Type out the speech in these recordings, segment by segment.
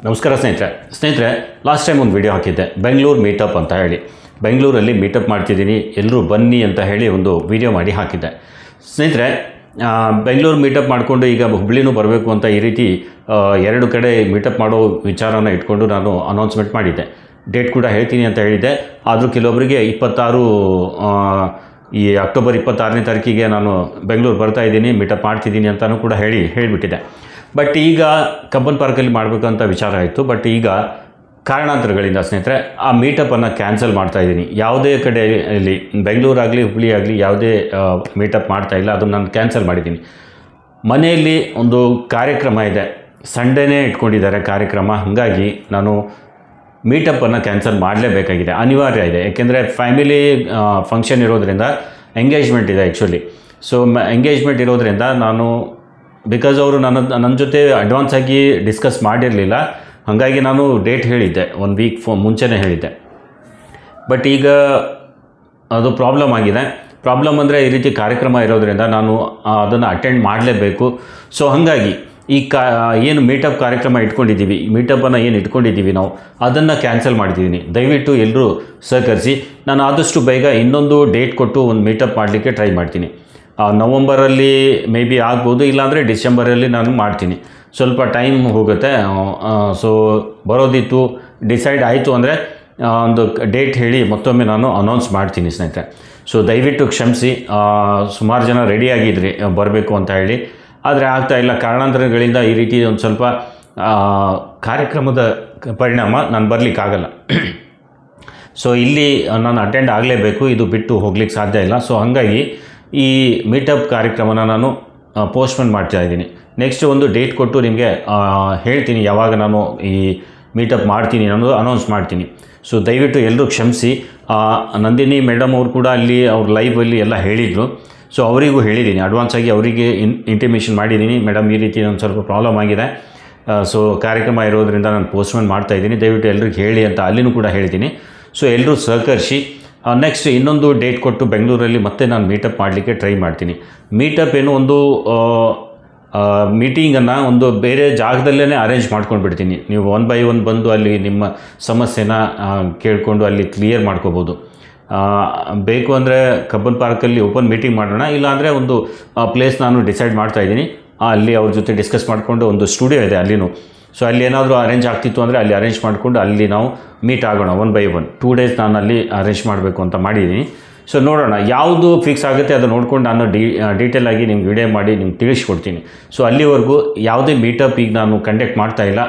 ನಮಸ್ಕಾರ ಸ್ನೇಹಿತರೆ last time ಒಂದು ವಿಡಿಯೋ ಹಾಕಿದ್ದೆ ಬೆಂಗಳೂರು ಮೀಟಪ್ ಅಂತ ಹೇಳಿ. ಬೆಂಗಳೂರಲ್ಲಿ ಮೀಟಪ್ ಮಾಡ್ತಿದ್ದೀನಿ, ಎಲ್ಲರೂ ಬನ್ನಿ ಅಂತ ಹೇಳಿ ಒಂದು ವಿಡಿಯೋ ಮಾಡಿ ಹಾಕಿದ್ದೆ. ಸ್ನೇಹಿತರೆ, ಬೆಂಗಳೂರು ಮೀಟಪ್ ಮಾಡಿಕೊಂಡು ಈಗ ಹುಬ್ಳಿನೂ ಬರಬೇಕು ಅಂತ ಈ ರೀತಿ ಎರಡು ಕಡೆ ಮೀಟಪ್ ಮಾಡೋ ವಿಚಾರನ ಇಟ್ಕೊಂಡು ನಾನು ಅನೌನ್ಸ್ಮೆಂಟ್ ಮಾಡಿದ್ದೆ. ಡೇಟ್ ಕೂಡ ಹೇಳ್ತೀನಿ ಅಂತ ಹೇಳಿದ್ದೆ. ಆದರೂ ಕೆಲವೊಬ್ಬರಿಗೆ 26 ಈ ಅಕ್ಟೋಬರ್ 26ನೇ ತಾರೀಕಿಗೆ ನಾನು ಬೆಂಗಳೂರು ಬರ್ತಾಯಿದ್ದೀನಿ, ಮೀಟಪ್ ಮಾಡ್ತಿದ್ದೀನಿ ಅಂತಲೂ ಕೂಡ ಹೇಳಿಬಿಟ್ಟಿದ್ದೆ. ಬಟ್ ಈಗ ಕಬ್ಬನ್ ಪಾರ್ಕಲ್ಲಿ ಮಾಡಬೇಕಂತ ವಿಚಾರ ಆಯಿತು. ಬಟ್ ಈಗ ಕಾರಣಾಂತರಗಳಿಂದ ಸ್ನೇಹಿತರೆ ಆ ಮೀಟಪ್ಪನ್ನು ಕ್ಯಾನ್ಸಲ್ ಮಾಡ್ತಾಯಿದ್ದೀನಿ. ಯಾವುದೇ ಕಡೆಯಲ್ಲಿ ಬೆಂಗಳೂರಾಗಲಿ ಹುಬ್ಳಿ ಆಗಲಿ ಯಾವುದೇ ಮೀಟಪ್ ಮಾಡ್ತಾಯಿಲ್ಲ, ಅದನ್ನು ನಾನು ಕ್ಯಾನ್ಸಲ್ ಮಾಡಿದ್ದೀನಿ. ಮನೆಯಲ್ಲಿ ಒಂದು ಕಾರ್ಯಕ್ರಮ ಇದೆ, ಸಂಡೇನೇ ಇಟ್ಕೊಂಡಿದ್ದಾರೆ ಕಾರ್ಯಕ್ರಮ. ಹಾಗಾಗಿ ನಾನು ಮೀಟಪ್ಪನ್ನು ಕ್ಯಾನ್ಸಲ್ ಮಾಡಲೇಬೇಕಾಗಿದೆ, ಅನಿವಾರ್ಯ ಇದೆ. ಯಾಕೆಂದರೆ ಫ್ಯಾಮಿಲಿ ಫಂಕ್ಷನ್ ಇರೋದರಿಂದ ಎಂಗೇಜ್ಮೆಂಟ್ ಇದೆ ಆ್ಯಕ್ಚುಲಿ. ಸೊ ಎಂಗೇಜ್ಮೆಂಟ್ ಇರೋದರಿಂದ ನಾನು ಬಿಕಾಸ್ ಅವರು ನನ್ನ ಜೊತೆ ಅಡ್ವಾನ್ಸ್ ಆಗಿ ಡಿಸ್ಕಸ್ ಮಾಡಿರಲಿಲ್ಲ. ಹಾಗಾಗಿ ನಾನು ಡೇಟ್ ಹೇಳಿದ್ದೆ, 1 ವೀಕ್ ಮುಂಚೆನೇ ಹೇಳಿದ್ದೆ. ಬಟ್ ಈಗ ಅದು ಪ್ರಾಬ್ಲಮ್ ಆಗಿದೆ. ಪ್ರಾಬ್ಲಮ್ ಅಂದರೆ ಈ ರೀತಿ ಕಾರ್ಯಕ್ರಮ ಇರೋದರಿಂದ ನಾನು ಅದನ್ನು ಅಟೆಂಡ್ ಮಾಡಲೇಬೇಕು. ಸೊ ಹಾಗಾಗಿ ಈ ಏನು ಮೀಟಪ್ ಕಾರ್ಯಕ್ರಮ ಇಟ್ಕೊಂಡಿದ್ದೀವಿ, ಮೀಟಪ್ಪನ್ನು ಏನು ಇಟ್ಕೊಂಡಿದ್ದೀವಿ ನಾವು, ಅದನ್ನು ಕ್ಯಾನ್ಸಲ್ ಮಾಡ್ತಿದ್ದೀನಿ. ದಯವಿಟ್ಟು ಎಲ್ಲರೂ ಸಹಕರಿಸಿ. ನಾನು ಆದಷ್ಟು ಬೇಗ ಇನ್ನೊಂದು ಡೇಟ್ ಕೊಟ್ಟು ಒಂದು ಮೀಟಪ್ ಮಾಡಲಿಕ್ಕೆ ಟ್ರೈ ಮಾಡ್ತೀನಿ. ನವಂಬರಲ್ಲಿ ಮೇ ಬಿ ಆಗ್ಬೋದು, ಇಲ್ಲಾಂದರೆ ಡಿಸೆಂಬರಲ್ಲಿ ನಾನು ಮಾಡ್ತೀನಿ. ಸ್ವಲ್ಪ ಟೈಮ್ ಹೋಗುತ್ತೆ. ಸೊ ಬರೋದಿತ್ತು, ಡಿಸೈಡ್ ಆಯಿತು ಅಂದರೆ ಒಂದು ಡೇಟ್ ಹೇಳಿ ಮತ್ತೊಮ್ಮೆ ನಾನು ಅನೌನ್ಸ್ ಮಾಡ್ತೀನಿ ಸ್ನೇಹಿತರೆ. ಸೊ ದಯವಿಟ್ಟು ಕ್ಷಮಿಸಿ. ಸುಮಾರು ಜನ ರೆಡಿಯಾಗಿದ್ರಿ ಬರಬೇಕು ಅಂತ ಹೇಳಿ, ಆದರೆ ಆಗ್ತಾಯಿಲ್ಲ. ಕಾರಣಾಂತರಗಳಿಂದ ಈ ರೀತಿ ಒಂದು ಸ್ವಲ್ಪ ಕಾರ್ಯಕ್ರಮದ ಪರಿಣಾಮ ನಾನು ಬರಲಿಕ್ಕಾಗಲ್ಲ. ಸೊ ಇಲ್ಲಿ ನಾನು ಅಟೆಂಡ್ ಆಗಲೇಬೇಕು, ಇದು ಬಿಟ್ಟು ಹೋಗ್ಲಿಕ್ಕೆ ಸಾಧ್ಯ ಇಲ್ಲ. ಸೊ ಹಾಗಾಗಿ ಈ ಮೀಟಪ್ ಕಾರ್ಯಕ್ರಮನ ನಾನು ಪೋಸ್ಟ್ಪೋನ್ ಮಾಡ್ತಾಯಿದ್ದೀನಿ. ನೆಕ್ಸ್ಟ್ ಒಂದು ಡೇಟ್ ಕೊಟ್ಟು ನಿಮಗೆ ಹೇಳ್ತೀನಿ ಯಾವಾಗ ನಾನು ಈ ಮೀಟಪ್ ಮಾಡ್ತೀನಿ ಅನ್ನೋದು ಅನೌನ್ಸ್ ಮಾಡ್ತೀನಿ. ಸೊ ದಯವಿಟ್ಟು ಎಲ್ಲರೂ ಕ್ಷಮಿಸಿ. ನಂದಿನಿ ಮೇಡಮ್ ಅವರು ಕೂಡ ಅಲ್ಲಿ ಅವ್ರ ಲೈವಲ್ಲಿ ಎಲ್ಲ ಹೇಳಿದರು. ಸೊ ಅವರಿಗೂ ಹೇಳಿದ್ದೀನಿ, ಅಡ್ವಾನ್ಸಾಗಿ ಅವರಿಗೆ ಇಂಟಿಮೇಷನ್ ಮಾಡಿದ್ದೀನಿ. ಮೇಡಮ್ ಈ ರೀತಿ ಒಂದು ಸ್ವಲ್ಪ ಪ್ರಾಬ್ಲಮ್ ಆಗಿದೆ, ಸೊ ಕಾರ್ಯಕ್ರಮ ಇರೋದರಿಂದ ನಾನು ಪೋಸ್ಟ್ಪೋನ್ ಮಾಡ್ತಾಯಿದ್ದೀನಿ, ದಯವಿಟ್ಟು ಎಲ್ರಿಗೂ ಹೇಳಿ ಅಂತ ಅಲ್ಲಿನೂ ಕೂಡ ಹೇಳ್ತೀನಿ. ಸೊ ಎಲ್ಲರೂ ಸಹಕರಿಸಿ. ನೆಕ್ಸ್ಟ್ ಇನ್ನೊಂದು ಡೇಟ್ ಕೊಟ್ಟು ಬೆಂಗಳೂರಲ್ಲಿ ಮತ್ತೆ ನಾನು ಮೀಟಪ್ ಮಾಡಲಿಕ್ಕೆ ಟ್ರೈ ಮಾಡ್ತೀನಿ. ಮೀಟಪ್ ಏನು ಒಂದು ಮೀಟಿಂಗನ್ನು ಒಂದು ಬೇರೆ ಜಾಗದಲ್ಲೇ ಅರೇಂಜ್ ಮಾಡ್ಕೊಂಡು ಬಿಡ್ತೀನಿ. ನೀವು 1 by 1 ಬಂದು ಅಲ್ಲಿ ನಿಮ್ಮ ಸಮಸ್ಯೆನ ಕೇಳಿಕೊಂಡು ಅಲ್ಲಿ ಕ್ಲಿಯರ್ ಮಾಡ್ಕೋಬೋದು. ಬೇಕು ಅಂದರೆ ಕಬ್ಬನ್ ಪಾರ್ಕಲ್ಲಿ ಓಪನ್ ಮೀಟಿಂಗ್ ಮಾಡೋಣ, ಇಲ್ಲಾಂದರೆ ಒಂದು ಪ್ಲೇಸ್ ನಾನು ಡಿಸೈಡ್ ಮಾಡ್ತಾಯಿದ್ದೀನಿ. ಅಲ್ಲಿ ಅವ್ರ ಜೊತೆ ಡಿಸ್ಕಸ್ ಮಾಡಿಕೊಂಡು ಒಂದು ಸ್ಟುಡಿಯೋ ಇದೆ ಅಲ್ಲಿನೂ. ಸೊ ಅಲ್ಲಿ ಏನಾದರೂ ಅರೇಂಜ್ ಆಗ್ತಿತ್ತು ಅಂದರೆ ಅಲ್ಲಿ ಅರೇಂಜ್ ಮಾಡಿಕೊಂಡು ಅಲ್ಲಿ ನಾವು ಮೀಟ್ ಆಗೋಣ 1 by 1. 2 days ನಾನು ಅಲ್ಲಿ ಅರೇಂಜ್ ಮಾಡಬೇಕು ಅಂತ ಮಾಡಿದ್ದೀನಿ. ಸೊ ನೋಡೋಣ ಯಾವುದು ಫಿಕ್ಸ್ ಆಗುತ್ತೆ ಅದು ನೋಡ್ಕೊಂಡು ನಾನು ಡೀಟೇಲಾಗಿ ನಿಮ್ಗೆ ವಿಡಿಯೋ ಮಾಡಿ ನಿಮ್ಗೆ ತಿಳಿಸ್ಕೊಡ್ತೀನಿ. ಸೊ ಅಲ್ಲಿವರೆಗೂ ಯಾವುದೇ ಮೀಟಪ್ ಈಗ ನಾನು ಕಂಡಕ್ಟ್ ಮಾಡ್ತಾಯಿಲ್ಲ,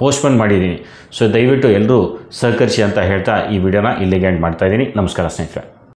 ಪೋಸ್ಟ್ಪೋನ್ ಮಾಡಿದ್ದೀನಿ. ಸೊ ದಯವಿಟ್ಟು ಎಲ್ಲರೂ ಸಹಕರಿಸಿ ಅಂತ ಹೇಳ್ತಾ ಈ ವಿಡಿಯೋನ ಇಲ್ಲಿಗೆ ಎಂಡ್ ಮಾಡ್ತಾಯಿದ್ದೀನಿ. ನಮಸ್ಕಾರ ಸ್ನೇಹಿತರೆ.